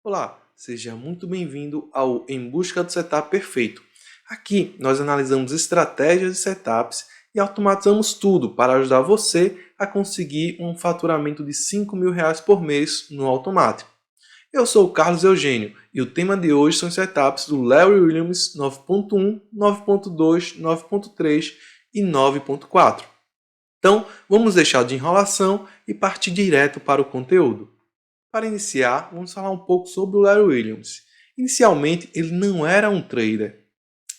Olá, seja muito bem-vindo ao Em Busca do Setup Perfeito. Aqui nós analisamos estratégias e setups e automatizamos tudo para ajudar você a conseguir um faturamento de R$ 5.000 por mês no automático. Eu sou o Carlos Eugênio e o tema de hoje são os setups do Larry Williams 9.1, 9.2, 9.3 e 9.4. Então, vamos deixar de enrolação e partir direto para o conteúdo. Para iniciar, vamos falar um pouco sobre o Larry Williams. Inicialmente, ele não era um trader,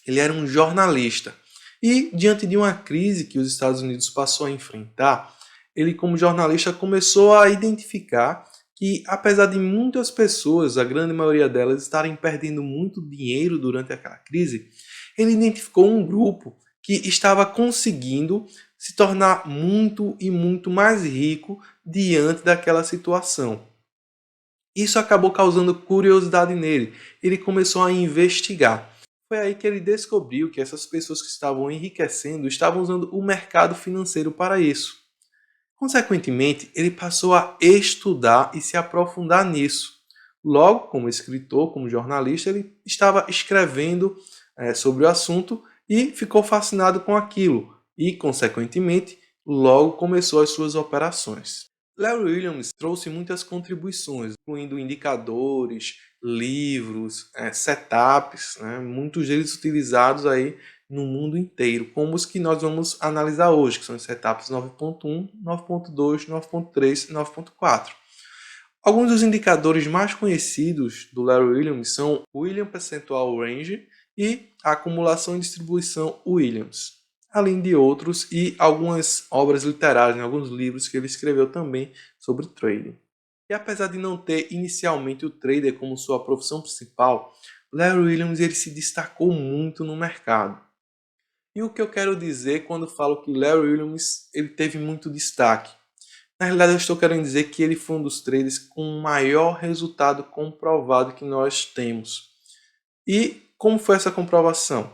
ele era um jornalista. E, diante de uma crise que os Estados Unidos passou a enfrentar, ele, como jornalista, começou a identificar que, apesar de muitas pessoas, a grande maioria delas, estarem perdendo muito dinheiro durante aquela crise, ele identificou um grupo que estava conseguindo se tornar muito e muito mais rico diante daquela situação. Isso acabou causando curiosidade nele. Ele começou a investigar. Foi aí que ele descobriu que essas pessoas que estavam enriquecendo estavam usando o mercado financeiro para isso. Consequentemente, ele passou a estudar e se aprofundar nisso. Logo, como escritor, como jornalista, ele estava escrevendo sobre o assunto e ficou fascinado com aquilo. E, consequentemente, logo começou as suas operações. Larry Williams trouxe muitas contribuições, incluindo indicadores, livros, setups, muitos deles utilizados aí no mundo inteiro, como os que nós vamos analisar hoje, que são os setups 9.1, 9.2, 9.3 e 9.4. Alguns dos indicadores mais conhecidos do Larry Williams são o Williams Percentual Range e a acumulação e distribuição Williams, além de outros e algumas obras literárias, alguns livros que ele escreveu também sobre trading. E apesar de não ter inicialmente o trader como sua profissão principal, Larry Williams ele se destacou muito no mercado. E o que eu quero dizer quando falo que Larry Williams ele teve muito destaque? Na realidade, eu estou querendo dizer que ele foi um dos traders com o maior resultado comprovado que nós temos. E como foi essa comprovação?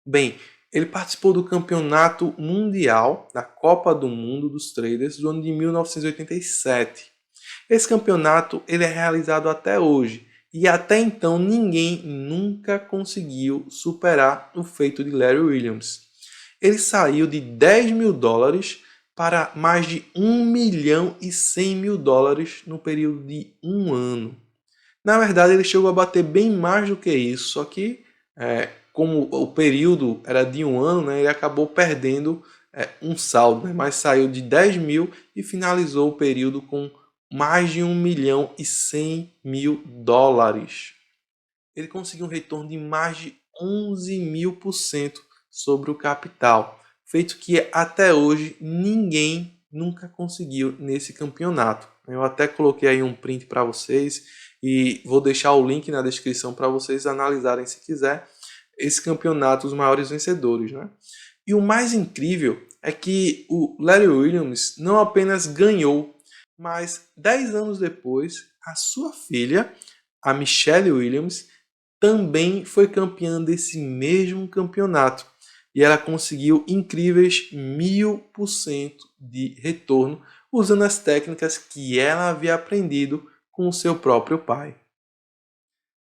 Bem, ele participou do campeonato mundial da Copa do Mundo dos Traders do ano de 1987. Esse campeonato ele é realizado até hoje e até então ninguém nunca conseguiu superar o feito de Larry Williams. Ele saiu de $10.000 para mais de $1.100.000 no período de um ano. Na verdade, ele chegou a bater bem mais do que isso, só que como o período era de um ano, ele acabou perdendo um saldo, mas saiu de 10 mil e finalizou o período com mais de $1.100.000. Ele conseguiu um retorno de mais de 11.000% sobre o capital, feito que até hoje ninguém nunca conseguiu nesse campeonato. Eu até coloquei aí um print para vocês e vou deixar o link na descrição para vocês analisarem se quiser esse campeonato, os maiores vencedores. E o mais incrível é que o Larry Williams não apenas ganhou, mas 10 anos depois, a sua filha, a Michelle Williams, também foi campeã desse mesmo campeonato. E ela conseguiu incríveis 1.000% de retorno usando as técnicas que ela havia aprendido com o seu próprio pai.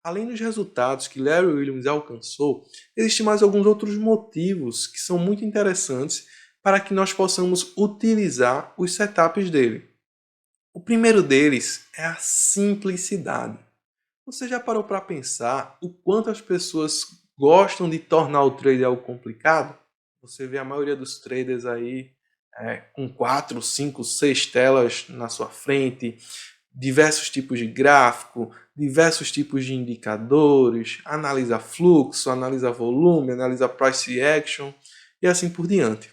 Além dos resultados que Larry Williams alcançou, existem mais alguns outros motivos que são muito interessantes para que nós possamos utilizar os setups dele. O primeiro deles é a simplicidade. Você já parou para pensar o quanto as pessoas gostam de tornar o trader algo complicado? Você vê a maioria dos traders aí com 4, 5, 6 telas na sua frente, diversos tipos de gráfico, diversos tipos de indicadores, analisa fluxo, analisa volume, analisa price action e assim por diante.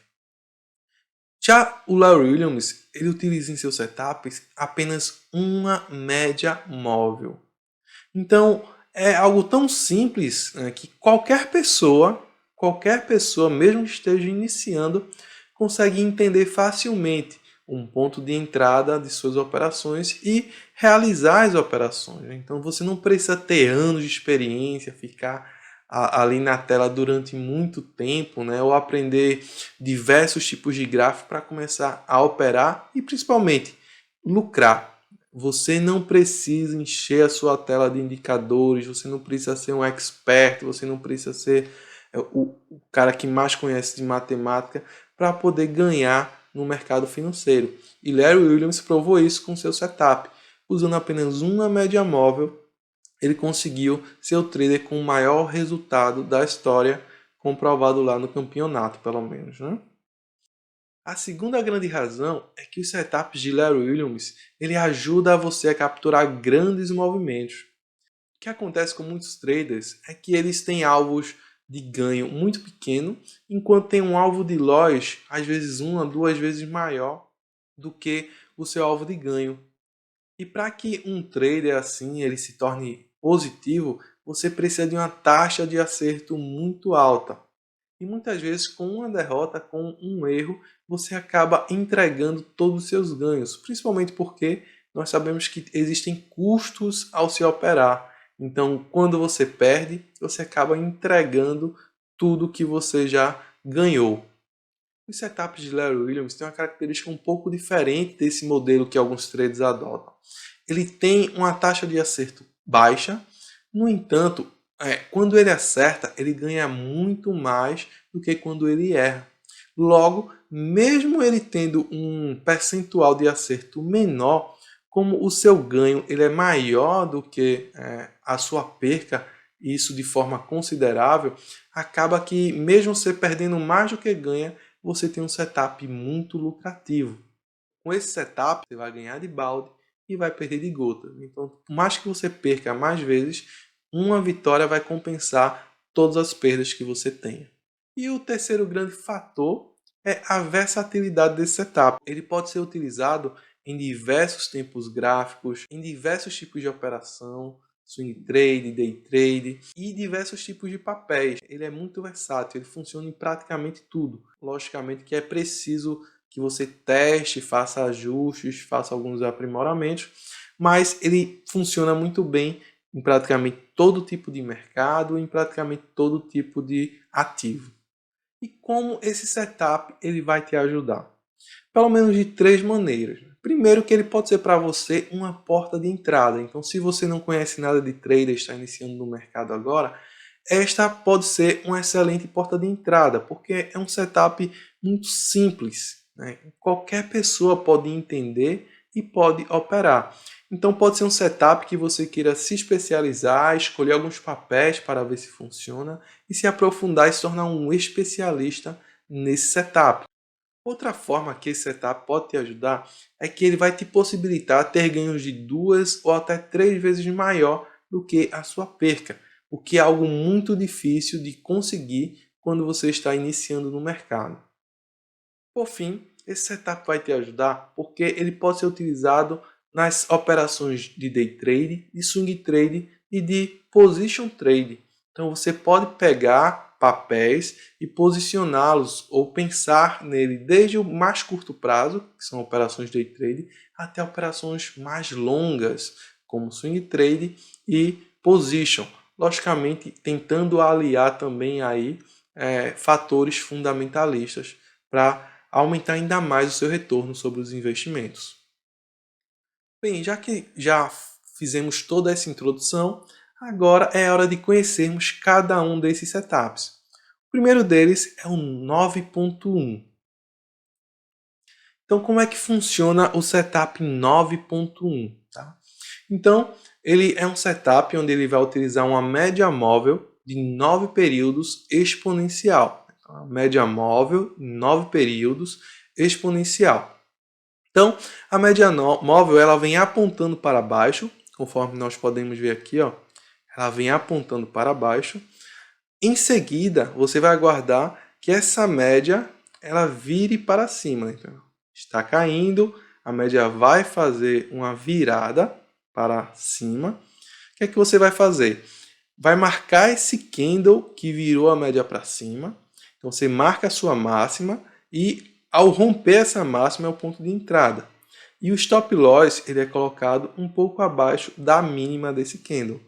Já o Larry Williams, ele utiliza em seus setups apenas uma média móvel. Então, é algo tão simples que qualquer pessoa, mesmo que esteja iniciando, consegue entender facilmente um ponto de entrada de suas operações e realizar as operações. Então, você não precisa ter anos de experiência, ficar ali na tela durante muito tempo, ou aprender diversos tipos de gráfico para começar a operar e, principalmente, lucrar. Você não precisa encher a sua tela de indicadores, você não precisa ser um expert, você não precisa ser o cara que mais conhece de matemática para poder ganhar no mercado financeiro. E Larry Williams provou isso com seu setup. Usando apenas uma média móvel, ele conseguiu ser o trader com o maior resultado da história, comprovado lá no campeonato, pelo menos, né? A segunda grande razão é que os setups de Larry Williams ele ajuda você a capturar grandes movimentos. O que acontece com muitos traders é que eles têm alvos de ganho muito pequeno, enquanto tem um alvo de loss às vezes uma, duas vezes maior do que o seu alvo de ganho. E para que um trader assim ele se torne positivo, você precisa de uma taxa de acerto muito alta. E muitas vezes com uma derrota, com um erro, você acaba entregando todos os seus ganhos, principalmente porque nós sabemos que existem custos ao se operar. Então, quando você perde, você acaba entregando tudo que você já ganhou. Os setups de Larry Williams têm uma característica um pouco diferente desse modelo que alguns traders adotam. Ele tem uma taxa de acerto baixa, no entanto, quando ele acerta, ele ganha muito mais do que quando ele erra. Logo, mesmo ele tendo um percentual de acerto menor, como o seu ganho ele é maior do que a sua perca, isso de forma considerável, acaba que mesmo você perdendo mais do que ganha, você tem um setup muito lucrativo. Com esse setup, você vai ganhar de balde e vai perder de gota. Então, por mais que você perca mais vezes, uma vitória vai compensar todas as perdas que você tenha. E o terceiro grande fator é a versatilidade desse setup. Ele pode ser utilizado em diversos tempos gráficos, em diversos tipos de operação, swing trade, day trade e diversos tipos de papéis. Ele é muito versátil, ele funciona em praticamente tudo. Logicamente que é preciso que você teste, faça ajustes, faça alguns aprimoramentos, mas ele funciona muito bem em praticamente todo tipo de mercado, em praticamente todo tipo de ativo. E como esse setup ele vai te ajudar? Pelo menos de três maneiras. Primeiro que ele pode ser para você uma porta de entrada. Então, se você não conhece nada de trader, está iniciando no mercado agora, esta pode ser uma excelente porta de entrada, porque é um setup muito simples, né? Qualquer pessoa pode entender e pode operar. Então pode ser um setup que você queira se especializar, escolher alguns papéis para ver se funciona e se aprofundar e se tornar um especialista nesse setup. Outra forma que esse setup pode te ajudar é que ele vai te possibilitar ter ganhos de 2 ou até 3 vezes maior do que a sua perca, o que é algo muito difícil de conseguir quando você está iniciando no mercado. Por fim, esse setup vai te ajudar porque ele pode ser utilizado nas operações de day trade, de swing trade e de position trade. Então você pode pegar papéis e posicioná-los ou pensar nele desde o mais curto prazo, que são operações day trade, até operações mais longas, como swing trade e position. Logicamente, tentando aliar também aí fatores fundamentalistas para aumentar ainda mais o seu retorno sobre os investimentos. Bem, já que já fizemos toda essa introdução, agora é hora de conhecermos cada um desses setups. O primeiro deles é o 9.1. Então, como é que funciona o setup 9.1? Tá? Então, ele é um setup onde ele vai utilizar uma média móvel de 9 períodos exponencial. Então, a média móvel, 9 períodos exponencial. Então, a média móvel ela vem apontando para baixo, conforme nós podemos ver aqui, ó, ela vem apontando para baixo. Em seguida, você vai aguardar que essa média ela vire para cima. Então, está caindo, a média vai fazer uma virada para cima. O que é que você vai fazer? Vai marcar esse candle que virou a média para cima. Então, você marca a sua máxima e ao romper essa máxima é o ponto de entrada. E o stop loss ele é colocado um pouco abaixo da mínima desse candle.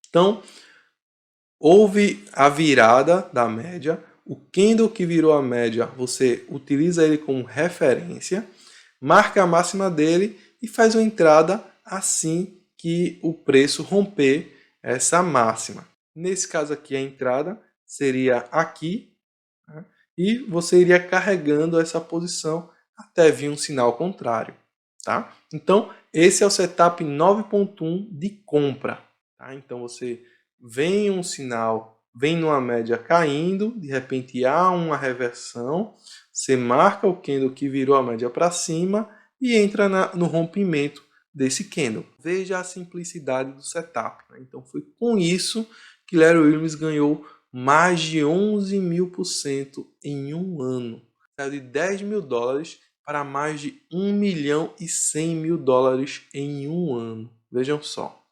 Então, houve a virada da média. O candle que virou a média, você utiliza ele como referência, marca a máxima dele e faz uma entrada assim que o preço romper essa máxima. Nesse caso aqui, a entrada seria aqui, né? E você iria carregando essa posição até vir um sinal contrário. Tá? Então, esse é o setup 9.1 de compra. Tá? Então, você vem um sinal, vem numa média caindo, de repente há uma reversão, você marca o candle que virou a média para cima e entra no rompimento desse candle. Veja a simplicidade do setup. Né? Então, foi com isso que Larry Williams ganhou mais de 11.000% em um ano. Saiu de 10 mil dólares para mais de 1 milhão e 100 mil dólares em um ano. Vejam só.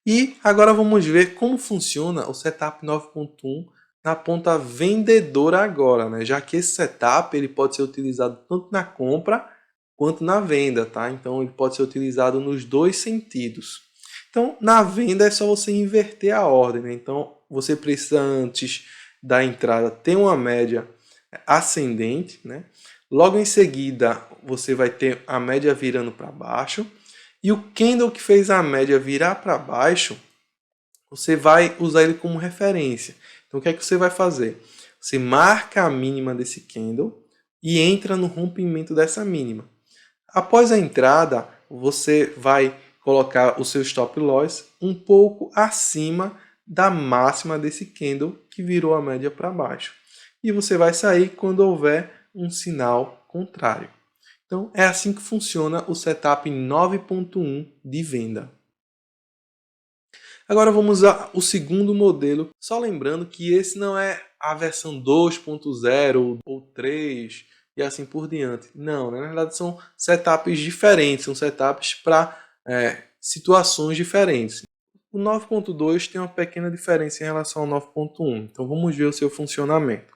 E agora vamos ver como funciona o setup 9.1 na ponta vendedora agora, né? Já que esse setup ele pode ser utilizado tanto na compra quanto na venda, tá? Então ele pode ser utilizado nos dois sentidos. Então na venda é só você inverter a ordem, né? Então você precisa antes da entrada ter uma média ascendente, né? Logo em seguida você vai ter a média virando para baixo. E o candle que fez a média virar para baixo, você vai usar ele como referência. Então, o que é que você vai fazer? Você marca a mínima desse candle e entra no rompimento dessa mínima. Após a entrada, você vai colocar o seu stop loss um pouco acima da máxima desse candle que virou a média para baixo. E você vai sair quando houver um sinal contrário. Então, é assim que funciona o setup 9.1 de venda. Agora vamos ao segundo modelo, só lembrando que esse não é a versão 2.0 ou 3 e assim por diante. Não, né? Na verdade são setups diferentes, são setups para situações diferentes. O 9.2 tem uma pequena diferença em relação ao 9.1, então vamos ver o seu funcionamento.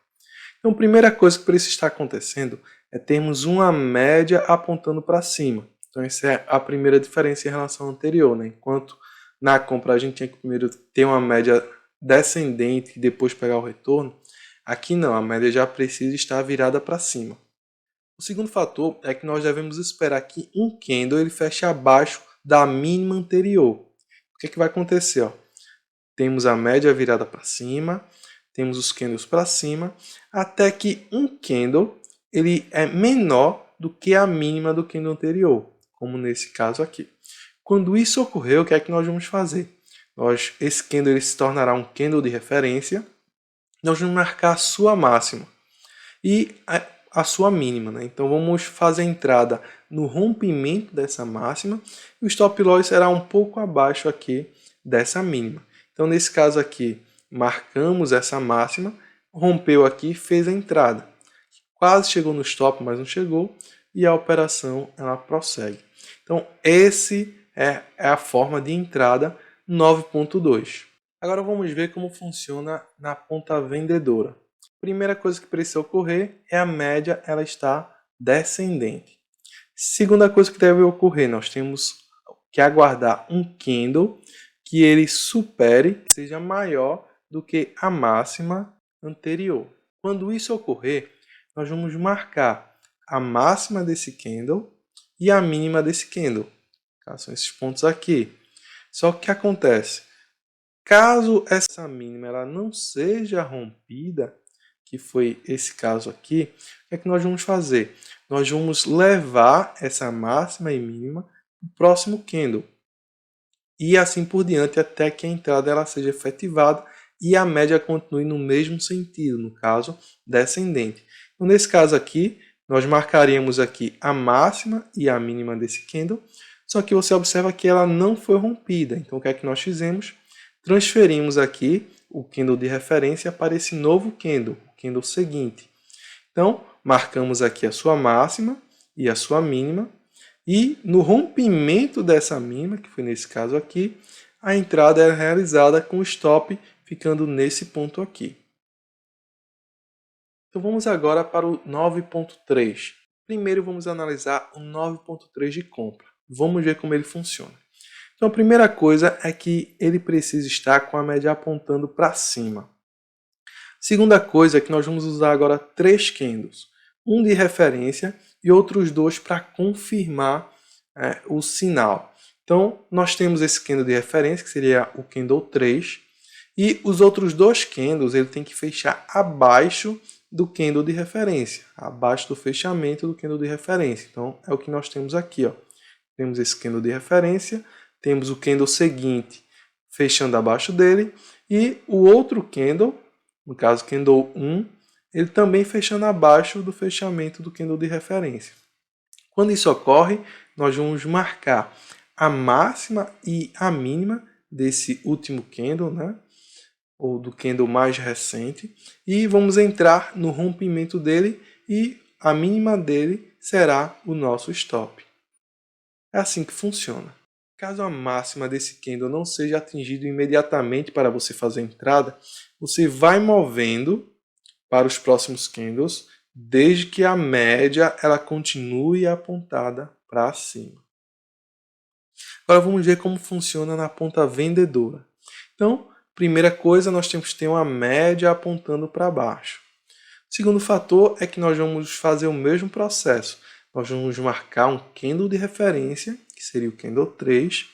Então, a primeira coisa que precisa estar acontecendo é termos uma média apontando para cima. Então, essa é a primeira diferença em relação ao anterior. Né? Enquanto na compra a gente tinha que primeiro ter uma média descendente e depois pegar o retorno, aqui não, a média já precisa estar virada para cima. O segundo fator é que nós devemos esperar que um candle ele feche abaixo da mínima anterior. O que, é que vai acontecer? Ó? Temos a média virada para cima, temos os candles para cima, até que um candle ele é menor do que a mínima do candle anterior, como nesse caso aqui. Quando isso ocorrer, o que é que nós vamos fazer? Esse candle ele se tornará um candle de referência, nós vamos marcar a sua máxima e a sua mínima. Né? Então vamos fazer a entrada no rompimento dessa máxima e o stop loss será um pouco abaixo aqui dessa mínima. Então nesse caso aqui, marcamos essa máxima, rompeu aqui, fez a entrada. Quase chegou no stop, mas não chegou, e a operação ela prossegue. Então, esse é a forma de entrada 9.2. Agora vamos ver como funciona na ponta vendedora. Primeira coisa que precisa ocorrer é a média ela está descendente. Segunda coisa que deve ocorrer, nós temos que aguardar um candle que ele supere, seja maior do que a máxima anterior. Quando isso ocorrer, nós vamos marcar a máxima desse candle e a mínima desse candle. São esses pontos aqui. Só que o que acontece? Caso essa mínima ela não seja rompida, que foi esse caso aqui, o que é que nós vamos fazer? Nós vamos levar essa máxima e mínima para o próximo candle. E assim por diante até que a entrada ela seja efetivada e a média continue no mesmo sentido, no caso descendente. Então, nesse caso aqui, nós marcaríamos aqui a máxima e a mínima desse candle, só que você observa que ela não foi rompida. Então o que é que nós fizemos? Transferimos aqui o candle de referência para esse novo candle, o candle seguinte. Então, marcamos aqui a sua máxima e a sua mínima, e no rompimento dessa mínima, que foi nesse caso aqui, a entrada é realizada com o stop ficando nesse ponto aqui. Então vamos agora para o 9.3. Primeiro vamos analisar o 9.3 de compra. Vamos ver como ele funciona. Então a primeira coisa é que ele precisa estar com a média apontando para cima. Segunda coisa é que nós vamos usar agora 3 candles. Um de referência e outros 2 para confirmar o sinal. Então, nós temos esse candle de referência, que seria o candle 3, e os outros dois candles ele tem que fechar abaixo do candle de referência, abaixo do fechamento do candle de referência. Então, é o que nós temos aqui. Ó. Temos esse candle de referência, temos o candle seguinte fechando abaixo dele, e o outro candle, no caso candle 1, ele também fechando abaixo do fechamento do candle de referência. Quando isso ocorre, nós vamos marcar a máxima e a mínima desse último candle, né? Ou do candle mais recente, e vamos entrar no rompimento dele e a mínima dele será o nosso stop. É assim que funciona. Caso a máxima desse candle não seja atingida imediatamente para você fazer a entrada, você vai movendo para os próximos candles, desde que a média ela continue apontada para cima. Agora vamos ver como funciona na ponta vendedora. Então, primeira coisa, nós temos que ter uma média apontando para baixo. O segundo fator é que nós vamos fazer o mesmo processo. Nós vamos marcar um candle de referência, que seria o candle 3,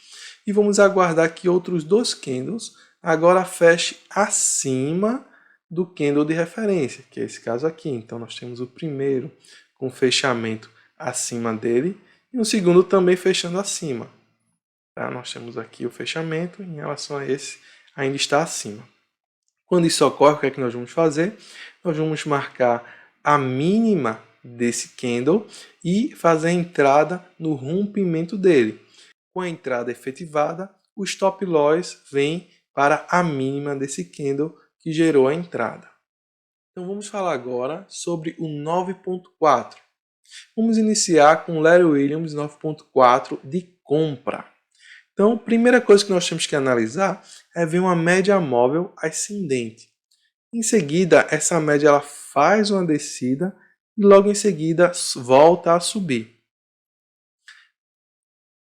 e vamos aguardar que outros dois candles agora fechem acima do candle de referência, que é esse caso aqui. Então, nós temos o primeiro com fechamento acima dele e o segundo também fechando acima. Tá? Nós temos aqui o fechamento, em relação a esse, ainda está acima. Quando isso ocorre, o que é que nós vamos fazer? Nós vamos marcar a mínima desse candle e fazer a entrada no rompimento dele. Com a entrada efetivada, o stop loss vem para a mínima desse candle que gerou a entrada. Então vamos falar agora sobre o 9.4. Vamos iniciar com o Larry Williams 9.4 de compra. Então, a primeira coisa que nós temos que analisar é ver uma média móvel ascendente. Em seguida, essa média ela faz uma descida e logo em seguida volta a subir.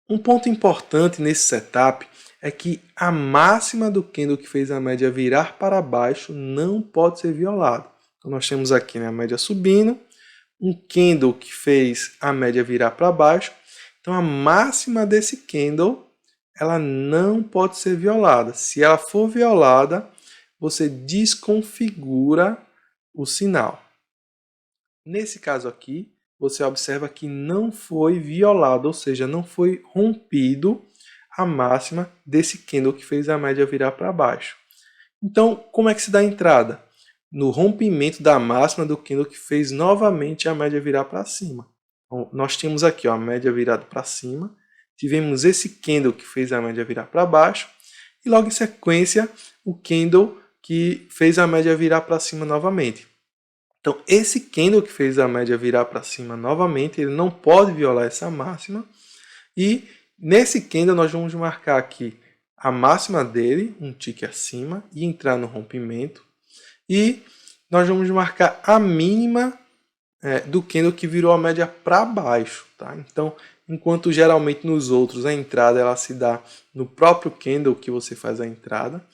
Um ponto importante nesse setup é que a máxima do candle que fez a média virar para baixo não pode ser violada. Então, nós temos aqui, né, a média subindo, um candle que fez a média virar para baixo. Então, a máxima desse candle ela não pode ser violada. Se ela for violada, você desconfigura o sinal. Nesse caso aqui, você observa que não foi violado, ou seja, não foi rompido a máxima desse candle que fez a média virar para baixo. Então, como é que se dá a entrada? No rompimento da máxima do candle que fez novamente a média virar para cima. Então, nós temos aqui ó, a média virada para cima, tivemos esse candle que fez a média virar para baixo, e logo em sequência o candle que fez a média virar para cima novamente. Então, esse candle que fez a média virar para cima novamente, ele não pode violar essa máxima. E nesse candle nós vamos marcar aqui a máxima dele, um tique acima, e entrar no rompimento. E nós vamos marcar a mínima do candle que virou a média para baixo. Tá? Então, enquanto geralmente nos outros a entrada ela se dá no próprio candle que você faz a entrada,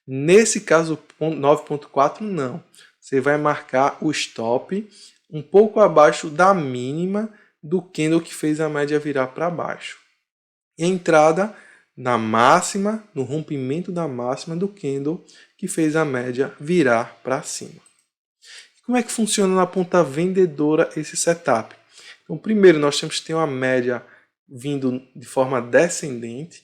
nesse caso 9.4 não. Você vai marcar o stop um pouco abaixo da mínima do candle que fez a média virar para baixo. E a entrada na máxima, no rompimento da máxima do candle que fez a média virar para cima. Como é que funciona na ponta vendedora esse setup? Então, primeiro nós temos que ter uma média vindo de forma descendente.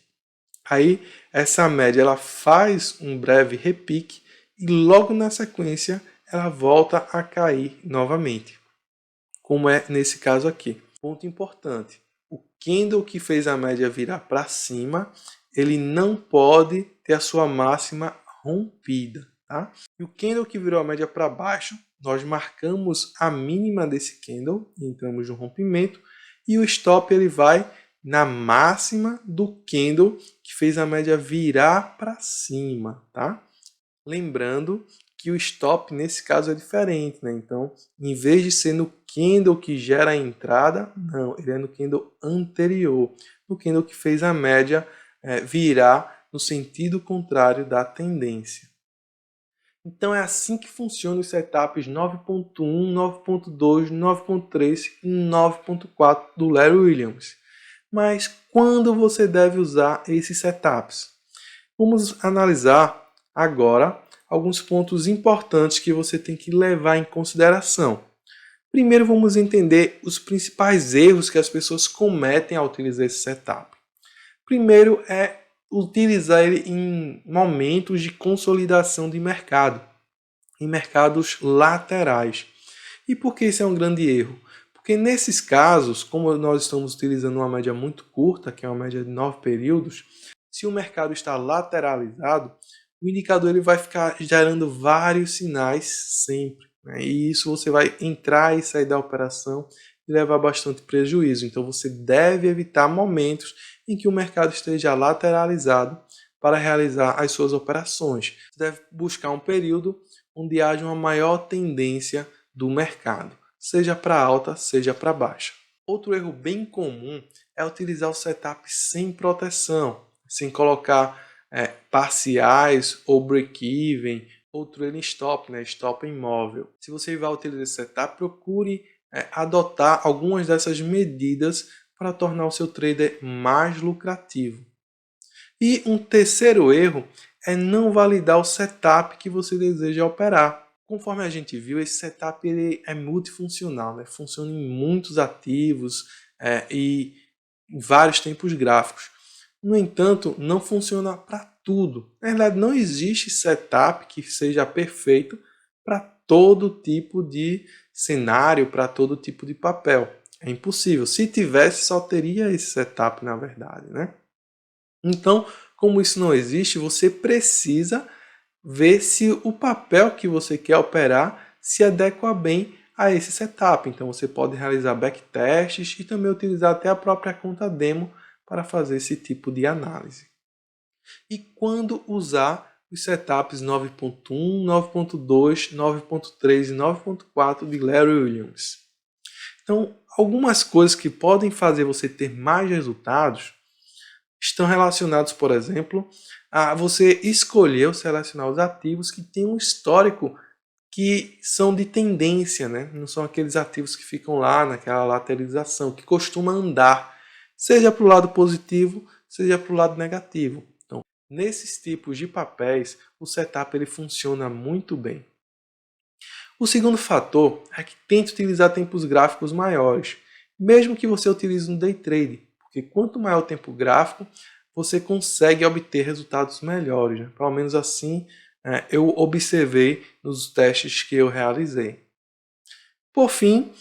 Aí essa média ela faz um breve repique e logo na sequência ela volta a cair novamente, como é nesse caso aqui. Ponto importante, o candle que fez a média virar para cima, ele não pode ter a sua máxima rompida. Tá? E o candle que virou a média para baixo, nós marcamos a mínima desse candle, entramos no rompimento, e o stop ele vai na máxima do candle que fez a média virar para cima. Tá? Lembrando que o stop nesse caso é diferente, né? Então, em vez de ser no candle que gera a entrada, não, ele é no candle anterior, no candle que fez a média virar no sentido contrário da tendência. Então é assim que funcionam os setups 9.1, 9.2, 9.3 e 9.4 do Larry Williams. Mas quando você deve usar esses setups? Vamos analisar agora alguns pontos importantes que você tem que levar em consideração. Primeiro, vamos entender os principais erros que as pessoas cometem ao utilizar esse setup. Primeiro é utilizar ele em momentos de consolidação de mercado, em mercados laterais. E por que isso é um grande erro? Porque nesses casos, como nós estamos utilizando uma média muito curta, que é uma média de 9 períodos, se o mercado está lateralizado, o indicador ele vai ficar gerando vários sinais sempre, né? E isso você vai entrar e sair da operação e levar bastante prejuízo. Então você deve evitar momentos em que o mercado esteja lateralizado para realizar as suas operações. Você deve buscar um período onde haja uma maior tendência do mercado, seja para alta, seja para baixa. Outro erro bem comum é utilizar o setup sem proteção, sem colocar parciais ou break-even ou trailing stop, né, stop imóvel. Se você vai utilizar esse setup, procure adotar algumas dessas medidas para tornar o seu trader mais lucrativo. E um terceiro erro é não validar o setup que você deseja operar. Conforme a gente viu, esse setup ele é multifuncional, né? Funciona em muitos ativos e em vários tempos gráficos. No entanto, não funciona para tudo. Na verdade, não existe setup que seja perfeito para todo tipo de cenário, para todo tipo de papel. É impossível. Se tivesse, só teria esse setup, na verdade, né? Então, como isso não existe, você precisa ver se o papel que você quer operar se adequa bem a esse setup. Então você pode realizar backtests e também utilizar até a própria conta demo para fazer esse tipo de análise. E quando usar os setups 9.1, 9.2, 9.3 e 9.4 de Larry Williams? Então, algumas coisas que podem fazer você ter mais resultados estão relacionados, por exemplo, a você escolher ou selecionar os ativos que têm um histórico que são de tendência, né? Não são aqueles ativos que ficam lá naquela lateralização, que costuma andar, seja para o lado positivo, seja para o lado negativo. Então, nesses tipos de papéis, o setup ele funciona muito bem. O segundo fator é que tente utilizar tempos gráficos maiores, mesmo que você utilize no day trade, porque quanto maior o tempo gráfico, você consegue obter resultados melhores, né? Pelo menos assim eu observei nos testes que eu realizei. Por fim,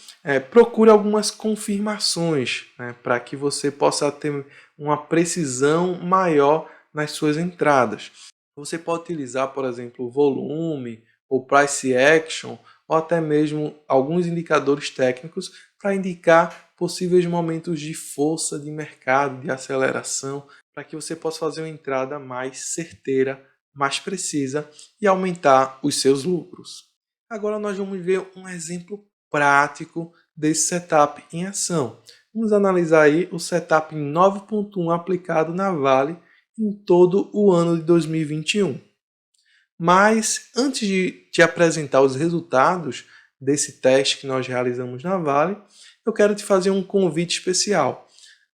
procure algumas confirmações, né, para que você possa ter uma precisão maior nas suas entradas. Você pode utilizar, por exemplo, o volume, ou price action, ou até mesmo alguns indicadores técnicos para indicar possíveis momentos de força de mercado, de aceleração, para que você possa fazer uma entrada mais certeira, mais precisa e aumentar os seus lucros. Agora nós vamos ver um exemplo prático desse setup em ação. Vamos analisar aí o setup 9.1 aplicado na Vale em todo o ano de 2021. Mas antes de te apresentar os resultados desse teste que nós realizamos na Vale, eu quero te fazer um convite especial.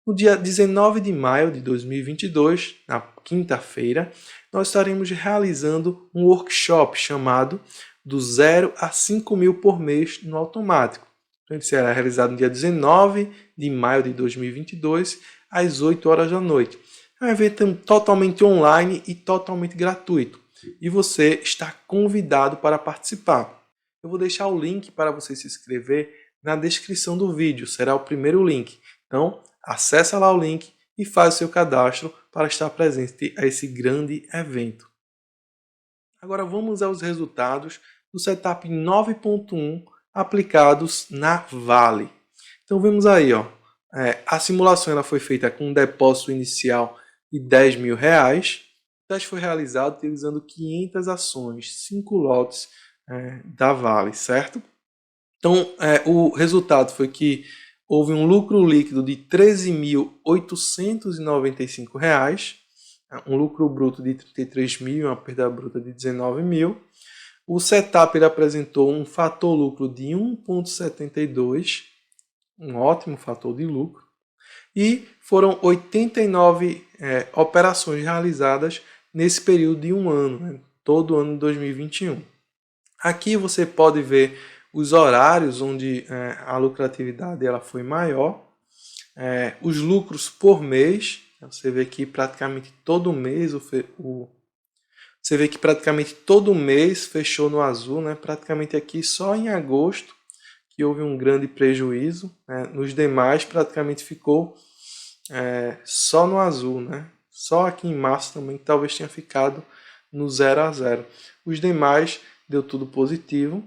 No dia 19 de maio de 2022, na quinta-feira, nós estaremos realizando um workshop chamado do 0 a 5 mil por mês no automático. Então, ele será realizado no dia 19 de maio de 2022, às 8 horas da noite. É um evento totalmente online e totalmente gratuito. E você está convidado para participar. Eu vou deixar o link para você se inscrever na descrição do vídeo, será o primeiro link. Então, acessa lá o link e faz o seu cadastro para estar presente a esse grande evento. Agora vamos aos resultados do setup 9.1 aplicados na Vale. Então vemos aí, ó, a simulação ela foi feita com um depósito inicial de R$10.000. O teste foi realizado utilizando 500 ações, 5 lotes da Vale, certo? Então o resultado foi que houve um lucro líquido de R$13.895, um lucro bruto de 33.000 e uma perda bruta de 19.000. O setup ele apresentou um fator lucro de 1,72, um ótimo fator de lucro. E foram 89 operações realizadas nesse período de um ano, né? Todo o ano de 2021. Aqui você pode ver os horários onde a lucratividade ela foi maior, os lucros por mês. Você vê que praticamente todo mês você vê que praticamente todo mês fechou no azul, né? Praticamente aqui só em agosto que houve um grande prejuízo, né? Nos demais praticamente ficou só no azul, né? Só aqui em março também que talvez tenha ficado no 0 a 0. Os demais deu tudo positivo.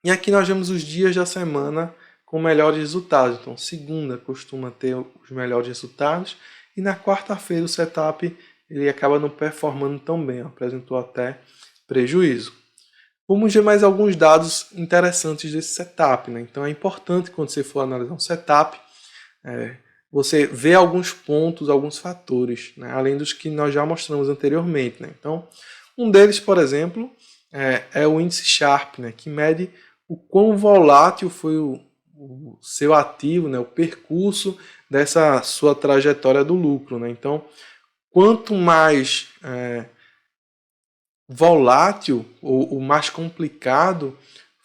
E aqui nós vemos os dias da semana com melhores resultados. Então, segunda costuma ter os melhores resultados e na quarta-feira o setup ele acaba não performando tão bem, apresentou até prejuízo. Vamos ver mais alguns dados interessantes desse setup, né? Então é importante quando você for analisar um setup, você ver alguns pontos, alguns fatores, né? Além dos que nós já mostramos anteriormente, né? Então, um deles, por exemplo, é o índice Sharpe, né? Que mede o quão volátil foi o seu ativo, né? O percurso dessa sua trajetória do lucro, né? Então, quanto mais volátil ou mais complicado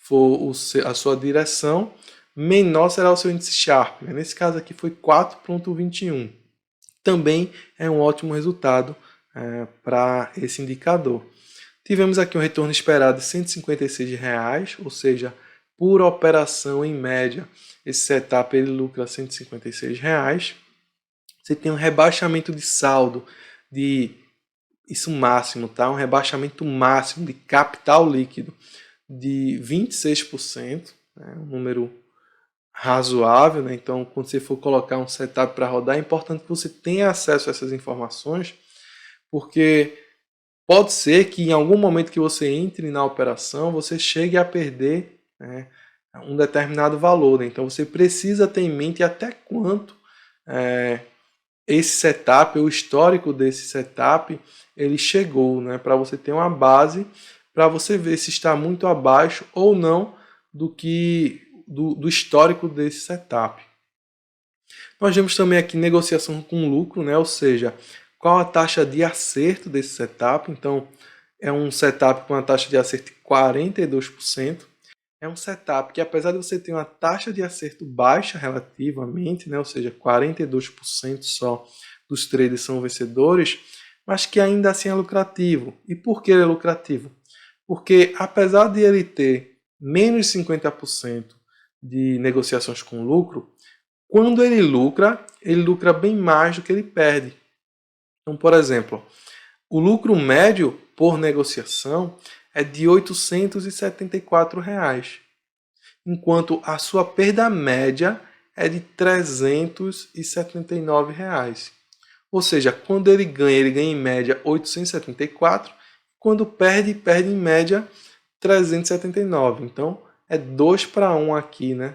for a sua direção, menor será o seu índice Sharpe. Nesse caso aqui foi 4,21. Também é um ótimo resultado para esse indicador. Tivemos aqui um retorno esperado de R$ 156, ou seja, por operação em média, esse setup ele lucra R$ 156. Você tem um rebaixamento de saldo de isso máximo, tá? Um rebaixamento máximo de capital líquido de 26%, né? Um número razoável, né? Então, quando você for colocar um setup para rodar, é importante que você tenha acesso a essas informações, porque pode ser que em algum momento que você entre na operação, você chegue a perder, né, um determinado valor, né? Então, você precisa ter em mente até quanto esse setup, o histórico desse setup, ele chegou, né? Para você ter uma base, para você ver se está muito abaixo ou não do histórico desse setup. Nós vemos também aqui negociação com lucro, né? Ou seja, qual a taxa de acerto desse setup. Então, é um setup com uma taxa de acerto de 42%. É um setup que, apesar de você ter uma taxa de acerto baixa relativamente, né? Ou seja, 42% só dos traders são vencedores, mas que ainda assim é lucrativo. E por que ele é lucrativo? Porque, apesar de ele ter menos de 50% de negociações com lucro, quando ele lucra bem mais do que ele perde. Então, por exemplo, o lucro médio por negociação é de R$ 874, enquanto a sua perda média é de R$ 379. Ou seja, quando ele ganha em média 874, quando perde em média 379. Então, é 2 para 1 aqui, né?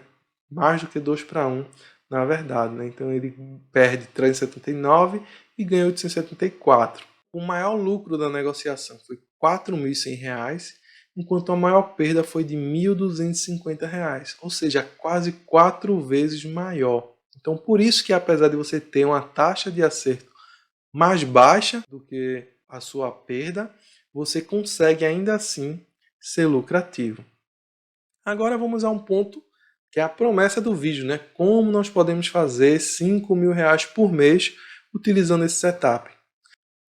Mais do que 2 para 1, na verdade, né? Então, ele perde 379 e ganha 874. O maior lucro da negociação foi R$ 4.100, enquanto a maior perda foi de R$ 1.250, ou seja, quase 4 vezes maior. Então, por isso que apesar de você ter uma taxa de acerto mais baixa do que a sua perda, você consegue ainda assim ser lucrativo. Agora vamos a um ponto que é a promessa do vídeo, né? Como nós podemos fazer R$ 5.000 por mês utilizando esse setup.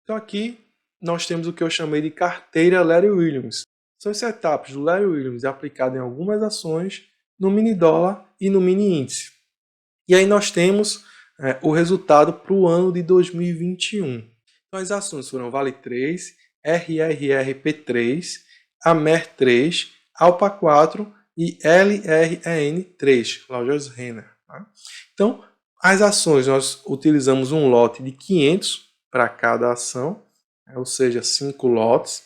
Então aqui nós temos o que eu chamei de carteira Larry Williams. São os setups do Larry Williams aplicados em algumas ações, no mini dólar e no mini índice. E aí nós temos o resultado para o ano de 2021. Então as ações foram Vale 3, RRRP3, AMER3, Alpa 4 e LREN3, Lojas Renner. Tá? Então as ações nós utilizamos um lote de 500 para cada ação, ou seja, 5 lotes.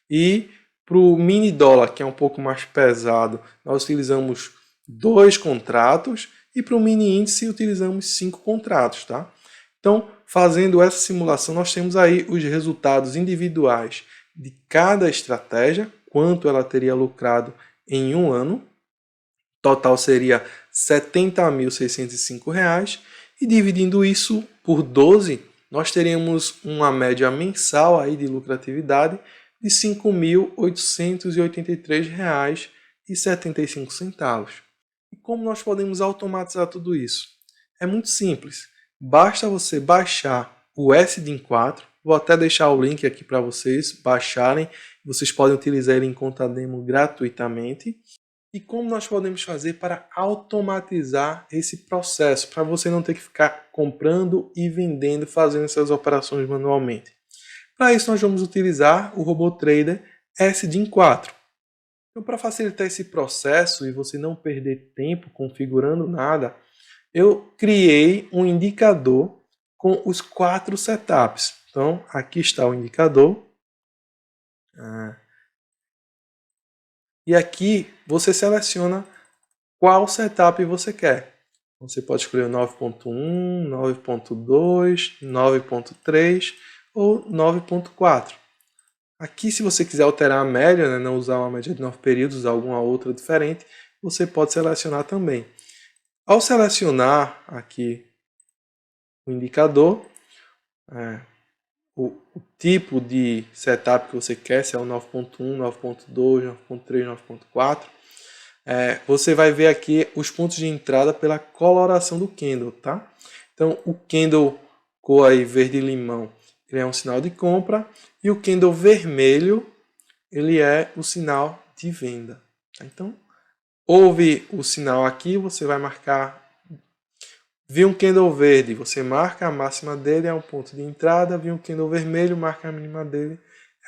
E para o mini dólar, que é um pouco mais pesado, nós utilizamos 2 contratos. E para o mini índice utilizamos 5 contratos. Tá? Então, fazendo essa simulação, nós temos aí os resultados individuais de cada estratégia, quanto ela teria lucrado em um ano. Total seria R$ 70.605. E dividindo isso por 12, nós teríamos uma média mensal aí de lucratividade de R$ 5.883,75. E como nós podemos automatizar tudo isso? É muito simples. Basta você baixar o SDIN4. Vou até deixar o link aqui para vocês baixarem. Vocês podem utilizar ele em conta demo gratuitamente. E como nós podemos fazer para automatizar esse processo, para você não ter que ficar comprando e vendendo, fazendo essas operações manualmente. Para isso nós vamos utilizar o Robot Trader SDIN4. Então, para facilitar esse processo e você não perder tempo configurando nada, eu criei um indicador com os 4 setups. Então, aqui está o indicador. E aqui você seleciona qual setup você quer. Você pode escolher o 9.1, 9.2, 9.3 ou 9.4. Aqui, se você quiser alterar a média, né, não usar uma média de 9 períodos, usar alguma outra diferente, você pode selecionar também. Ao selecionar aqui o indicador, o tipo de setup que você quer, se é o 9.1, 9.2, 9.3, 9.4, você vai ver aqui os pontos de entrada pela coloração do candle, tá? Então, o candle cor aí verde-limão, ele é um sinal de compra, e o candle vermelho, ele é o sinal de venda. Tá? Então, houve o sinal aqui, você vai marcar. Viu um candle verde, você marca a máxima dele, é um ponto de entrada. Viu um candle vermelho, marca a mínima dele,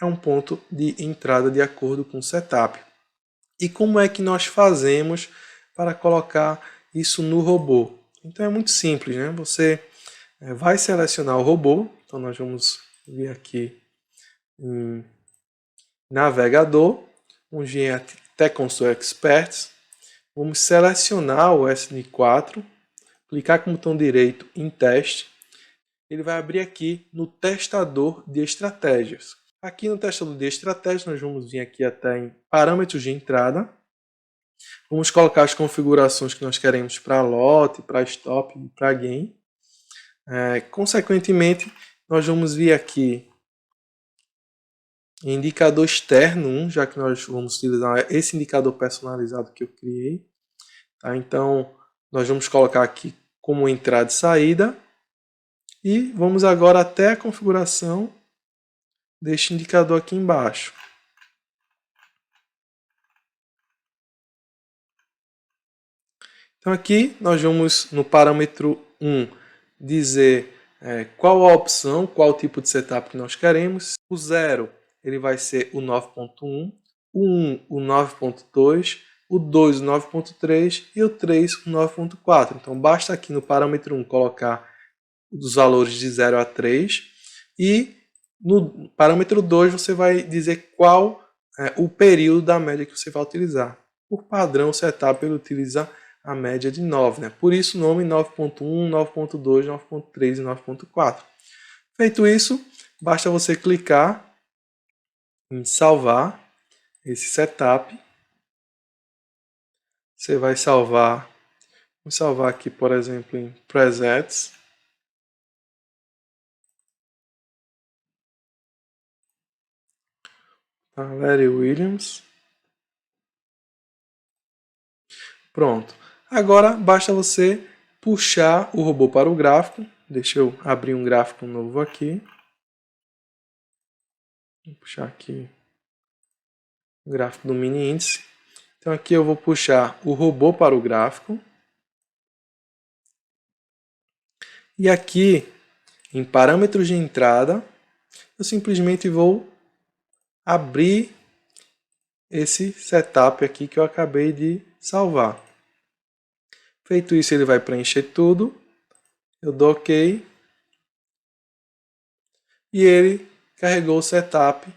é um ponto de entrada de acordo com o setup. E como é que nós fazemos para colocar isso no robô? Então é muito simples, né? Você vai selecionar o robô. Então nós vamos vir aqui em navegador, onde é Tech Console Experts. Vamos selecionar o SN4, clicar com o botão direito em teste. Ele vai abrir aqui no testador de estratégias. Aqui no testador de estratégias, nós vamos vir aqui até em parâmetros de entrada. Vamos colocar as configurações que nós queremos para lote, para stop e para gain. Consequentemente, nós vamos vir aqui em indicador externo 1, já que nós vamos utilizar esse indicador personalizado que eu criei. Tá? Então, nós vamos colocar aqui como entrada e saída. E vamos agora até a configuração deste indicador aqui embaixo. Então aqui nós vamos no parâmetro 1 dizer qual a opção, qual tipo de setup que nós queremos. O 0 ele vai ser o 9.1, o 1 o 9.2, o 2 o 9.3 e o 3 o 9.4. Então basta aqui no parâmetro 1 colocar os valores de 0 a 3 e no parâmetro 2 você vai dizer qual é o período da média que você vai utilizar. Por padrão, o setup ele utiliza a média de 9, né? Por isso o nome 9.1, 9.2, 9.3 e 9.4. Feito isso, basta você clicar em salvar esse setup. Você vai salvar, vou salvar aqui, por exemplo, em presets. Tá? Larry Williams. Pronto. Agora basta você puxar o robô para o gráfico. Deixa eu abrir um gráfico novo aqui. Vou puxar aqui o gráfico do mini índice. Então aqui eu vou puxar o robô para o gráfico. E aqui, em parâmetros de entrada, eu simplesmente vou abrir esse setup aqui que eu acabei de salvar. Feito isso, ele vai preencher tudo. Eu dou OK. E ele carregou o setup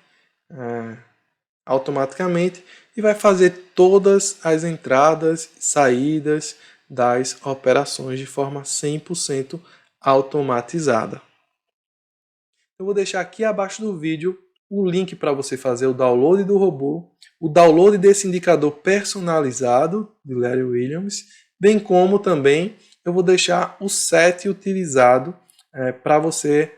automaticamente e vai fazer todas as entradas e saídas das operações de forma 100% automatizada. Eu vou deixar aqui abaixo do vídeo o link para você fazer o download do robô, o download desse indicador personalizado de Larry Williams, bem como também eu vou deixar o set utilizado para você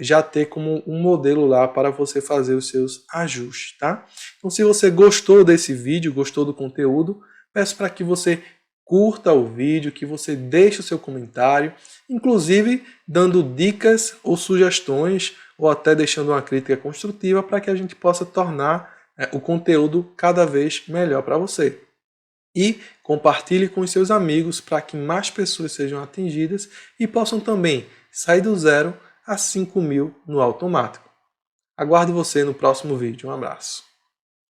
já ter como um modelo lá para você fazer os seus ajustes, tá? Então, se você gostou desse vídeo, gostou do conteúdo, peço para que você curta o vídeo, que você deixe o seu comentário, inclusive dando dicas ou sugestões, ou até deixando uma crítica construtiva para que a gente possa tornar o conteúdo cada vez melhor para você. E compartilhe com os seus amigos para que mais pessoas sejam atingidas e possam também sair do 0 a 5.000 no automático. Aguardo você no próximo vídeo. Um abraço.